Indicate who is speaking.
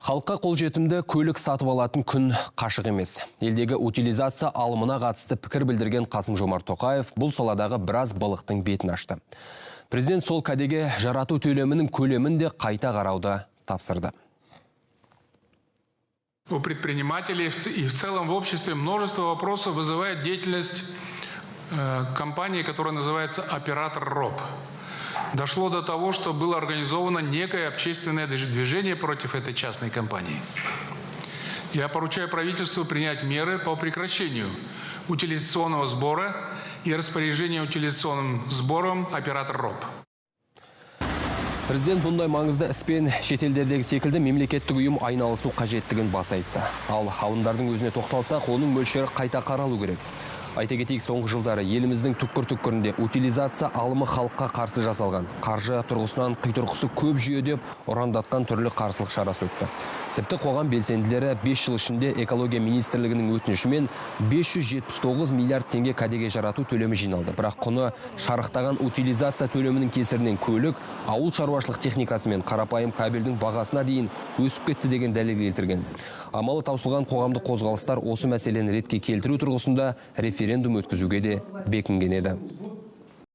Speaker 1: Халыққа қолжетімді көлік сатып алатын күн қашық емес. Елдегі утилизация алымына қатысты пікір білдірген Қасым-Жомарт Тоқаев бұл саладағы біраз балықтың бетін ашты. Президент сол кәдеге жарату төлемінің көлемін де қайта қарауды тапсырды.
Speaker 2: У предпринимателей и в целом в обществе множество вопросов вызывает деятельность компании, которая называется «Оператор РОП». Дошло до того, что было организовано некое общественное движение против этой частной компании. Я поручаю правительству принять меры по прекращению утилизационного сбора и распоряжения утилизационным сбором «Оператор РОП».
Speaker 1: Президент бұндай маңызды іспен шетелдердегі секілді мемлекеттік ұйым айналысу қажеттігін баса айтты. Ал ғалымдардың өзіне тоқталсақ, оның мөлшері қайта қаралу керек. Айта кетейік, соңғы жылдары еліміздің түкпір-түкпірінде утилизация алымы халыққа қарсы жасалған. Қаржы тұрғысынан қитұрқысы көп жүйе деп ұрандатқан түрлі қарсылық шарасы өтті. Тіпті қоғам белсенділері 5 жыл ішінде экология министрлігінің өтінішімен 579 миллиард теңге кәдеге жарату төлемі жиналды. Бірақ құны шарықтаған утилизация төлемінің кесірінен көлік, ауыл шаруашылық техникасы мен қарапайым кабельдің бағасына дейін өсіп кетті деген дәлел келтірген. Амалы таусылған қоғамдық қозғалыстар осы мәселені ретке келтіру тұрғысында референдум өткізуге де бекінген еді.